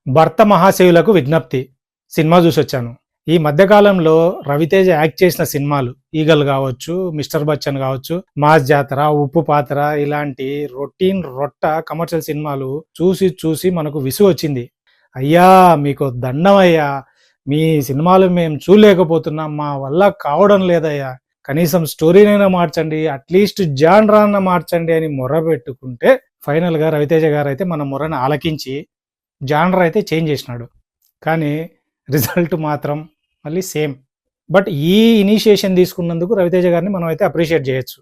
భర్త మహాశయులకు విజ్ఞప్తి సినిమా చూసొచ్చాను. ఈ మధ్యకాలంలో రవితేజ యాక్ట్ చేసిన సినిమాలు ఈగల్ కావచ్చు, మిస్టర్ బచ్చన్ కావచ్చు, మాస్ జాతర, ఉప్పు పాత్ర ఇలాంటి రొట్ట కమర్షియల్ సినిమాలు చూసి చూసి మనకు విసుగు వచ్చింది. అయ్యా మీకు దండం అయ్యా, మీ సినిమాలు మేము చూడలేకపోతున్నాం, మా వల్ల కావడం లేదయ్యా, కనీసం స్టోరీనైనా మార్చండి, అట్లీస్ట్ జాన్రాన్న మార్చండి అని మొర్ర పెట్టుకుంటే ఫైనల్ గా రవితేజ గారు అయితే మన మొర్రను ఆలకించి జానర్ అయితే చేంజ్ చేసినాడు. కానీ రిజల్ట్ మాత్రం మళ్ళీ సేమ్. బట్ ఈ ఇనిషియేషన్ తీసుకున్నందుకు రవితేజ గారిని మనం అయితే అప్రిషియేట్ చేయొచ్చు.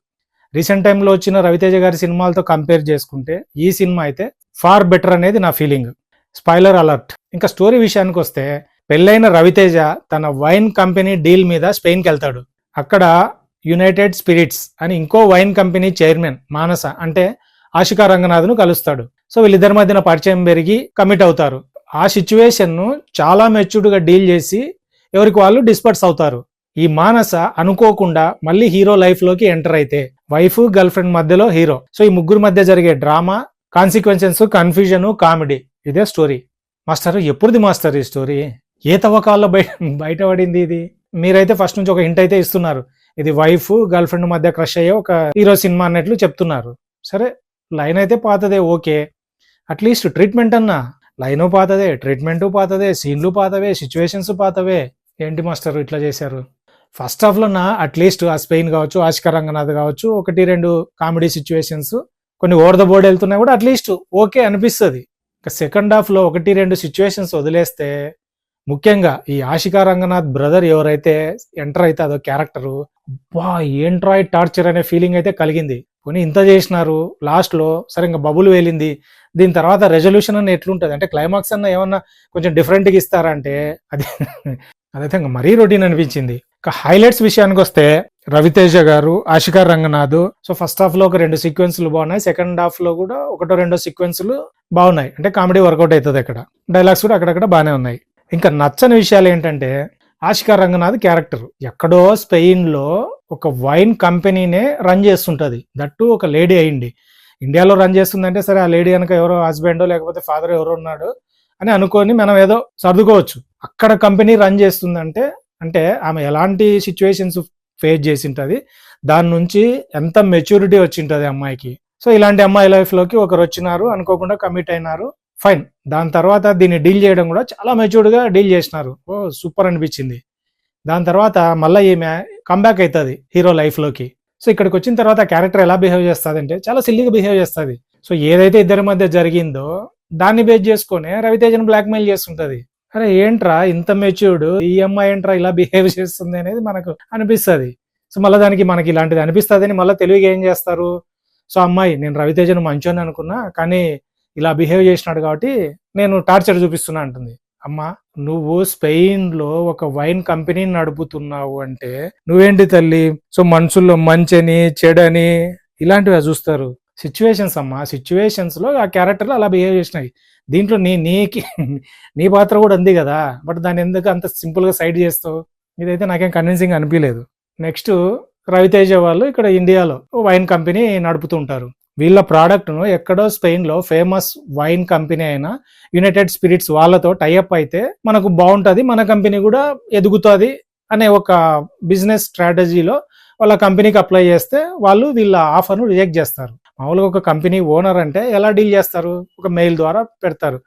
రీసెంట్ టైంలో వచ్చిన రవితేజ గారి సినిమాలతో కంపేర్ చేసుకుంటే ఈ సినిమా అయితే ఫార్ బెటర్ అనేది నా ఫీలింగ్. Spoiler alert. ఇంకా స్టోరీ విషయానికి వస్తే, పెళ్ళైన రవితేజ తన వైన్ కంపెనీ డీల్ మీద స్పెయిన్కి వెళ్తాడు. అక్కడ యునైటెడ్ స్పిరిట్స్ అని ఇంకో వైన్ కంపెనీ చైర్మన్ మానస అంటే ఆశికా రంగనాథ్ను కలుస్తాడు. సో వీళ్ళిద్దరి మధ్యన పరిచయం పెరిగి కమిట్ అవుతారు. ఆ సిచ్యువేషన్ను చాలా మెచ్యూర్డ్గా డీల్ చేసి ఎవరికి వాళ్ళు డిస్పర్స్ అవుతారు. ఈ మానస అనుకోకుండా మళ్ళీ హీరో లైఫ్లోకి ఎంటర్ అయితే వైఫ్ గర్ల్ ఫ్రెండ్ మధ్యలో హీరో. సో ఈ ముగ్గురు మధ్య జరిగే డ్రామా, కాన్సిక్వెన్సెస్, కన్ఫ్యూజన్, కామెడీ, ఇదే స్టోరీ. మాస్టర్ ఎప్పుడుది మాస్టర్ ఈ స్టోరీ? ఏ తవ్వకాల్లో బయటపడింది ఇది? మీరైతే ఫస్ట్ నుంచి ఒక హింట్ అయితే ఇస్తున్నారు, ఇది వైఫ్ గర్ల్ ఫ్రెండ్ మధ్య క్రష్ అయ్యే ఒక హీరో సినిమా అన్నట్లు చెప్తున్నారు. సరే, లైన్ అయితే పాతదే, ఓకే. అట్లీస్ట్ ట్రీట్మెంట్ అన్నా, లైను పాతదే, ట్రీట్మెంటు పాతదే, సీన్లు పాతవే, సిచ్యువేషన్స్ పాతవే. ఏంటి మాస్టర్ ఇట్లా చేశారు? ఫస్ట్ హాఫ్లో అట్లీస్ట్ ఆ స్పెయిన్ కావచ్చు, ఆశికా రంగనాథ్ కావచ్చు, 1-2 కామెడీ సిచ్యువేషన్స్ కొన్ని ఓవర్ ద బోర్డ్ వెళ్తున్నాయి కూడా అట్లీస్ట్ ఓకే అనిపిస్తుంది. ఇక సెకండ్ హాఫ్లో 1-2 సిచ్యువేషన్స్ వదిలేస్తే, ముఖ్యంగా ఈ ఆశికా రంగనాథ్ బ్రదర్ ఎవరైతే ఎంటర్ అయితే అదో క్యారెక్టరు, బా ఏంట్రాయ్ టార్చర్ అనే ఫీలింగ్ అయితే కలిగింది. కొని ఇంత చేసినారు, లాస్ట్లో సరే ఇంకా బబుల్ వేలింది, దీని తర్వాత రెజల్యూషన్ అన్న ఎట్లుంటుంది అంటే క్లైమాక్స్ అన్న ఏమన్నా కొంచెం డిఫరెంట్గా ఇస్తారంటే అదైతే ఇంకా మరీ రొటీన్ అనిపించింది. ఇక హైలైట్స్ విషయానికి వస్తే, రవితేజ గారు, Ashika Ranganath. So first half లో ఒక 2 సీక్వెన్స్లు బాగున్నాయి, సెకండ్ హాఫ్ లో కూడా 1-2 సీక్వెన్స్లు బాగున్నాయి. అంటే కామెడీ వర్కౌట్ అవుతుంది, అక్కడ డైలాగ్స్ కూడా అక్కడక్కడ బాగానే ఉన్నాయి. ఇంకా నచ్చని విషయాలు ఏంటంటే, ఆశికా రంగనాథ్ క్యారెక్టర్ ఎక్కడో స్పెయిన్ లో ఒక వైన్ కంపెనీనే రన్ చేస్తుంటది, దట్టు ఒక లేడీ అయింది. ఇండియాలో రన్ చేస్తుందంటే సరే, ఆ లేడీ కనుక ఎవరో హస్బెండో లేకపోతే ఫాదర్ ఎవరో ఉన్నాడు అని అనుకొని మనం ఏదో సర్దుకోవచ్చు. అక్కడ కంపెనీ రన్ చేస్తుందంటే అంటే ఆమె ఎలాంటి సిచ్యువేషన్స్ ఫేస్ చేసి ఉంటుంది, దాని నుంచి ఎంత మెచ్యూరిటీ వచ్చింటది అమ్మాయికి. సో ఇలాంటి అమ్మాయి లైఫ్ లోకి ఒకరు వచ్చినారు, అనుకోకుండా కమిట్ అయినారు, ఫైన్. దాని తర్వాత దీన్ని డీల్ చేయడం కూడా చాలా మెచ్యూర్డ్గా డీల్ చేసినారు. ఓ సూపర్ అనిపించింది. దాని తర్వాత మళ్ళీ ఈమె కంబ్యాక్ అవుతుంది హీరో లైఫ్లోకి. సో ఇక్కడికి వచ్చిన తర్వాత క్యారెక్టర్ ఎలా బిహేవ్ చేస్తుంది అంటే చాలా సిల్లీగా బిహేవ్ చేస్తుంది. సో ఏదైతే ఇద్దరి మధ్య జరిగిందో దాన్ని బేస్ చేసుకుని రవితేజను బ్లాక్మెయిల్ చేస్తుంటది. అరే ఏంట్రా ఇంత మెచ్యూర్డ్, ఈ అమ్మాయి ఏంట్రా ఇలా బిహేవ్ చేస్తుంది అనేది మనకు అనిపిస్తుంది. సో మళ్ళీ దానికి మనకి ఇలాంటిది అనిపిస్తుంది అని మళ్ళీ తెలివిగా ఏం చేస్తారు, సో అమ్మాయి నేను రవితేజను మంచోని అనుకున్నా కానీ ఇలా బిహేవ్ చేసినాడు కాబట్టి నేను టార్చర్ చూపిస్తున్నా అంటుంది. అమ్మా, నువ్వు స్పెయిన్ లో ఒక వైన్ కంపెనీని నడుపుతున్నావు అంటే నువ్వేంటి తల్లి, సో మనుషుల్లో మంచని చెడని ఇలాంటివి చూస్తారు. సిచ్యువేషన్స్ అమ్మా, సిచ్యువేషన్స్ లో ఆ క్యారెక్టర్లు అలా బిహేవ్ చేసినాయి. దీంట్లో నీ పాత్ర కూడా ఉంది కదా, బట్ దాన్ని ఎందుకు అంత సింపుల్ గా సైడ్ చేస్తావు? ఇదైతే నాకేం కన్విన్సింగ్ అనిపించలేదు. నెక్స్ట్, రవితేజ వాళ్ళు ఇక్కడ ఇండియాలో వైన్ కంపెనీ నడుపుతుంటారు. వీళ్ళ ప్రోడక్ట్ ను ఎక్కడో స్పెయిన్ లో ఫేమస్ వైన్ కంపెనీ అయిన యునైటెడ్ స్పిరిట్స్ వాళ్ళతో టైఅప్ అయితే మనకు బాగుంటది, మన కంపెనీ కూడా ఎదుగుతుంది అనే ఒక బిజినెస్ స్ట్రాటజీలో వాళ్ళ కంపెనీకి అప్లై చేస్తే వాళ్ళు వీళ్ళ ఆఫర్ను రిజెక్ట్ చేస్తారు. మామూలుగా ఒక కంపెనీ ఓనర్ అంటే ఎలా డీల్ చేస్తారు, ఒక మెయిల్ ద్వారా పెడతారు.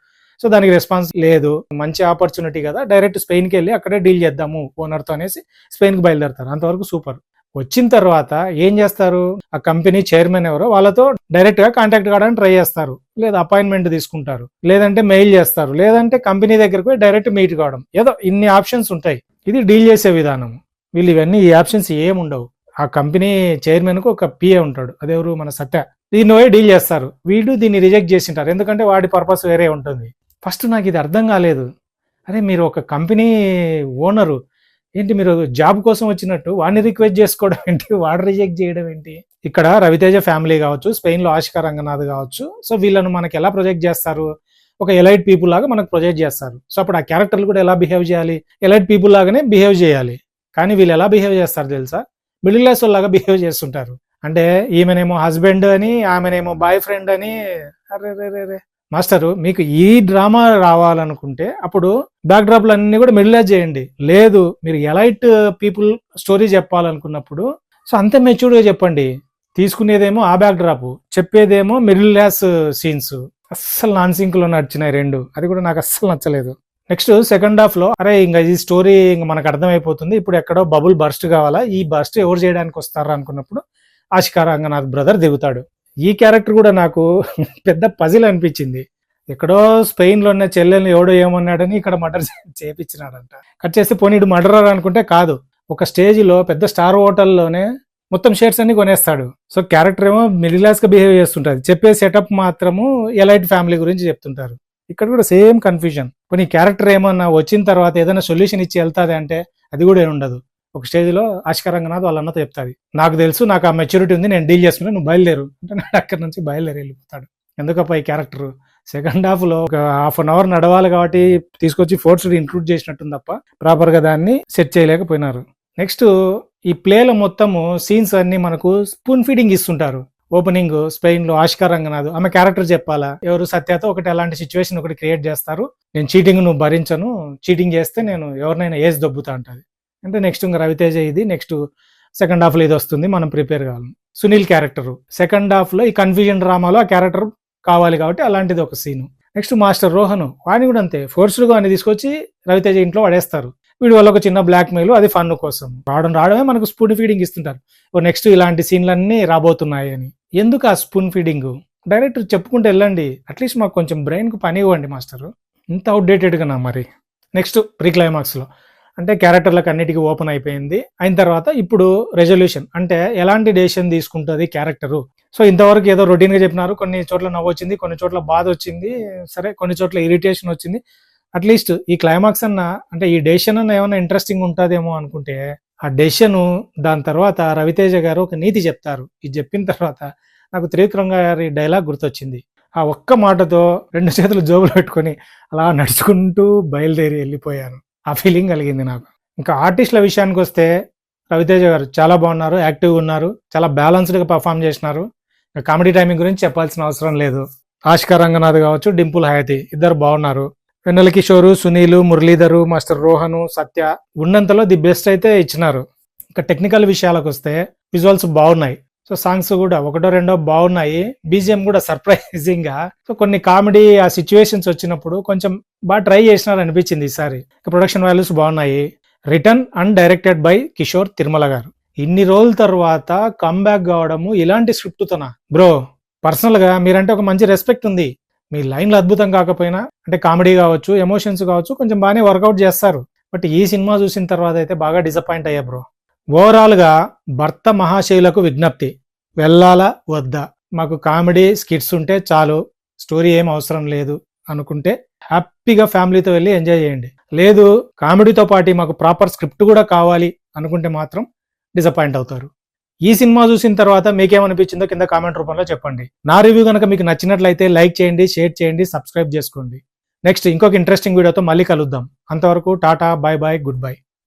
సో దానికి రెస్పాన్స్ లేదు, మంచి ఆపర్చునిటీ కదా, డైరెక్ట్ స్పెయిన్కి వెళ్ళి అక్కడే డీల్ చేద్దాము ఓనర్తో అనేసి స్పెయిన్కి బయలుదేరతారు. అంతవరకు సూపర్. వచ్చిన తర్వాత ఏం చేస్తారు, ఆ కంపెనీ చైర్మన్ ఎవరో వాళ్ళతో డైరెక్ట్ గా కాంటాక్ట్ కావడానికి ట్రై చేస్తారు, లేదా అపాయింట్మెంట్ తీసుకుంటారు, లేదంటే మెయిల్ చేస్తారు, లేదంటే కంపెనీ దగ్గరకు పోయి డైరెక్ట్ మీట్ కావడం. ఏదో ఇన్ని ఆప్షన్స్ ఉంటాయి. ఇది డీల్ చేసే విధానం. వీళ్ళు ఇవన్నీ ఈ ఆప్షన్స్ ఏముండవు. ఆ కంపెనీ చైర్మన్ కు ఒక పిఏ ఉంటాడు, అదెవరు, మన సత్య. దీన్ని పోయి డీల్ చేస్తారు. వీడు దీన్ని రిజెక్ట్ చేసింటారు, ఎందుకంటే వాడి పర్పస్ వేరే ఉంటుంది. ఫస్ట్ నాకు ఇది అర్థం కాలేదు. అరే మీరు ఒక కంపెనీ ఓనరు ఏంటి, మీరు జాబ్ కోసం వచ్చినట్టు వాడిని రిక్వెస్ట్ చేసుకోవడం ఏంటి, వాడు రిజెక్ట్ చేయడం ఏంటి? ఇక్కడ రవితేజ ఫ్యామిలీ కావచ్చు, స్పెయిన్ లో ఆశికా రంగనాథ్ కావచ్చు, సో వీళ్ళను మనకి ఎలా ప్రొజెక్ట్ చేస్తారు, ఒక ఎలైట్ పీపుల్ లాగా మనకు ప్రొజెక్ట్ చేస్తారు. సో అప్పుడు ఆ క్యారెక్టర్లు కూడా ఎలా బిహేవ్ చేయాలి, ఎలైట్ పీపుల్ లాగానే బిహేవ్ చేయాలి. కానీ వీళ్ళు ఎలా బిహేవ్ చేస్తారు తెలుసా, మిడిల్ క్లాస్ లాగా బిహేవ్ చేస్తుంటారు. అంటే ఈమెనేమో హస్బెండ్ అని, ఆమెనేమో బాయ్ ఫ్రెండ్ అని. అరే రే రే, మాస్టరు మీకు ఈ డ్రామా రావాలనుకుంటే అప్పుడు బ్యాక్ డ్రాప్లు అన్ని కూడా మిడిల్ ఏజ్ చేయండి. లేదు మీరు ఎలైట్ పీపుల్ స్టోరీ చెప్పాలనుకున్నప్పుడు సో అంతే మెచ్యూర్డ్గా చెప్పండి. తీసుకునేదేమో ఆ బ్యాక్ డ్రాప్, చెప్పేదేమో మిడిల్ క్లాస్ సీన్స్. అస్సలు నాన్ సింక్ లో నడిచినాయి రెండు, అది కూడా నాకు అస్సలు నచ్చలేదు. నెక్స్ట్ సెకండ్ హాఫ్ లో అరే ఇంకా ఈ స్టోరీ ఇంకా మనకు అర్థమైపోతుంది, ఇప్పుడు ఎక్కడో బబుల్ బర్స్ట్ కావాలా, ఈ బర్స్ట్ ఎవరు చేయడానికి వస్తారా అనుకున్నప్పుడు ఆశికా రంగనాథ్ బ్రదర్ దిగుతాడు. ఈ క్యారెక్టర్ కూడా నాకు పెద్ద పజిల్ అనిపించింది. ఎక్కడో స్పెయిన్ లో ఉన్న చెల్లెల్ని ఎవడో ఏమన్నాడని ఇక్కడ మర్డర్ చేపించినాడంట. కట్ చేస్తే పోనీడు మర్డరర్ అనుకుంటే కాదు, ఒక స్టేజ్ లో పెద్ద స్టార్ హోటల్లోనే మొత్తం షేర్స్ అన్ని కొనేస్తాడు. సో క్యారెక్టర్ ఏమో మిడిల్ క్లాస్ గా బిహేవ్ చేస్తుంటది, చెప్పే సెటప్ మాత్రము ఎలైట్ ఫ్యామిలీ గురించి చెప్తుంటారు. ఇక్కడ కూడా సేమ్ కన్ఫ్యూజన్. కొన్ని క్యారెక్టర్ ఏమన్నా వచ్చిన తర్వాత ఏదైనా సొల్యూషన్ ఇచ్చి వెళ్తాది అంటే అది కూడా ఏమి ఉండదు. ఒక స్టేజ్ లో ఆశికా రంగనాథ్ వాళ్ళ అన్నతో చెప్తాది, నాకు తెలుసు, నాకు ఆ మెచ్యూరిటీ ఉంది, నేను డీల్ చేసుకున్నా, నువ్వు బయలుదేరు అంటే నాడు అక్కడి నుంచి బయలుదేరి వెళ్ళిపోతాడు. ఎందుకప్ప ఈ క్యారెక్టర్ సెకండ్ హాఫ్ లో ఒక హాఫ్ అన్ అవర్ నడవాలి కాబట్టి తీసుకొచ్చి ఫోర్స్ ఇంక్లూడ్ చేసినట్టుంది తప్ప ప్రాపర్ గా దాన్ని సెట్ చేయలేకపోయినారు. నెక్స్ట్ ఈ ప్లేలో మొత్తము సీన్స్ అన్ని మనకు స్పూన్ ఫీడింగ్ ఇస్తుంటారు. ఓపెనింగ్ స్పెయిన్ లో ఆశికా రంగనాథ్ ఆమె క్యారెక్టర్ చెప్పాలా, ఎవరు సత్యతో ఒకటి అలాంటి సిచ్యువేషన్ ఒకటి క్రియేట్ చేస్తారు, నేను చీటింగ్ నువ్వు భరించను, చీటింగ్ చేస్తే నేను ఎవరినైనా ఏజ్ దొబ్బుతా అంటది. అంటే నెక్స్ట్ ఇంకా రవితేజ ఇది నెక్స్ట్ సెకండ్ హాఫ్ లో ఇది వస్తుంది, మనం ప్రిపేర్ కావాలి. సునీల్ క్యారెక్టర్ సెకండ్ హాఫ్ లో ఈ కన్ఫ్యూజన్ డ్రామాలో ఆ క్యారెక్టర్ కావాలి కాబట్టి అలాంటిది ఒక సీను. నెక్స్ట్ మాస్టర్ రోహన్ వాడిని కూడా అంతే ఫోర్స్డ్ గా అని తీసుకొచ్చి రవితేజ ఇంట్లో పడేస్తారు. వీడి వల్ల ఒక చిన్న బ్లాక్ మెయిల్, అది ఫన్ కోసం రావడమే మనకు స్పూన్ ఫీడింగ్ ఇస్తుంటారు. నెక్స్ట్ ఇలాంటి సీన్లన్నీ రాబోతున్నాయి అని. ఎందుకు ఆ స్పూన్ ఫీడింగ్? డైరెక్ట్ చెప్పుకుంటూ వెళ్ళండి, అట్లీస్ట్ మాకు కొంచెం బ్రెయిన్ కు పని ఇవ్వండి మాస్టర్, ఇంత అవుట్డేటెడ్ గా నా మరి. నెక్స్ట్ ప్రీ క్లైమాక్స్ లో అంటే క్యారెక్టర్లకు అన్నిటికీ ఓపెన్ అయిపోయింది. అయిన తర్వాత ఇప్పుడు రెజల్యూషన్ అంటే ఎలాంటి డెసిషన్ తీసుకుంటుంది క్యారెక్టరు. సో ఇంతవరకు ఏదో రొటీన్ గా చెప్పినారు, కొన్ని చోట్ల నవ్వు వచ్చింది, కొన్ని చోట్ల బాధ వచ్చింది, సరే కొన్ని చోట్ల ఇరిటేషన్ వచ్చింది. అట్లీస్ట్ ఈ క్లైమాక్స్ అన్న అంటే ఈ డెసిషన్ అన్న ఏమైనా ఇంట్రెస్టింగ్ ఉంటుందేమో అనుకుంటే ఆ డెసిషన్ దాని తర్వాత రవితేజ గారు ఒక నీతి చెప్తారు. ఇది చెప్పిన తర్వాత నాకు త్రివిక్రమ్ గారి డైలాగ్ గుర్తొచ్చింది. ఆ ఒక్క మాటతో 2 చేతులు జోబులు పెట్టుకొని అలా నడుచుకుంటూ బయలుదేరి వెళ్ళిపోయాను. ఆ ఫీలింగ్ కలిగింది నాకు. ఇంకా ఆర్టిస్టుల విషయానికి వస్తే రవితేజ గారు చాలా బాగున్నారు, యాక్టివ్గా ఉన్నారు, చాలా బ్యాలెన్స్డ్గా పర్ఫామ్ చేసినారు. కామెడీ టైమింగ్ గురించి చెప్పాల్సిన అవసరం లేదు. ఆశికా రంగనాథ్ కావచ్చు, డింపుల్ హయాతి ఇద్దరు బాగున్నారు. వెన్నెల కిషోరు, సునీల్, మురళీధరు, మాస్టర్ రోహన్, సత్య ఉన్నంతలో ది బెస్ట్ అయితే ఇచ్చినారు. ఇంకా టెక్నికల్ విషయాలకు వస్తే విజువల్స్ బాగున్నాయి. సో సాంగ్స్ కూడా ఒకటో రెండో బాగున్నాయి. బీజిఎం కూడా సర్ప్రైజింగ్ గా సో కొన్ని కామెడీ ఆ సిచ్యువేషన్స్ వచ్చినప్పుడు కొంచెం బాగా ట్రై చేసినారు అనిపించింది ఈసారి. ప్రొడక్షన్ వాల్యూస్ బాగున్నాయి. Return and directed by Kishore Tirumala గారు. ఇన్ని రోజుల తర్వాత కమ్బ్యాక్ కావడము ఇలాంటి స్క్రిప్ట్ తోనా బ్రో? పర్సనల్ గా మీరంటే ఒక మంచి రెస్పెక్ట్ ఉంది, మీ లైన్లు అద్భుతం కాకపోయినా అంటే కామెడీ కావచ్చు, ఎమోషన్స్ కావచ్చు, కొంచెం బాగానే వర్కౌట్ చేస్తారు. బట్ ఈ సినిమా చూసిన తర్వాత అయితే బాగా డిసప్పాయింట్ అయ్యా బ్రో. ఓవరాల్ గా భర్త మహాశైలకు విజ్ఞప్తి, వెళ్ళాలా వద్దా? మాకు కామెడీ స్కిట్స్ ఉంటే చాలు, స్టోరీ ఏం అవసరం లేదు అనుకుంటే హ్యాపీగా ఫ్యామిలీతో వెళ్ళి ఎంజాయ్ చేయండి. లేదు కామెడీతో పాటు మాకు ప్రాపర్ స్క్రిప్ట్ కూడా కావాలి అనుకుంటే మాత్రం డిసప్పాయింట్ అవుతారు. ఈ సినిమా చూసిన తర్వాత మీకేమనిపించిందో కింద కామెంట్ రూపంలో చెప్పండి. నా రివ్యూ కనుక మీకు నచ్చినట్లయితే లైక్ చేయండి, షేర్ చేయండి, సబ్స్క్రైబ్ చేసుకోండి. నెక్స్ట్ ఇంకొక ఇంట్రెస్టింగ్ వీడియోతో మళ్ళీ కలుద్దాం. అంతవరకు టాటా, బాయ్ బాయ్, గుడ్ బై.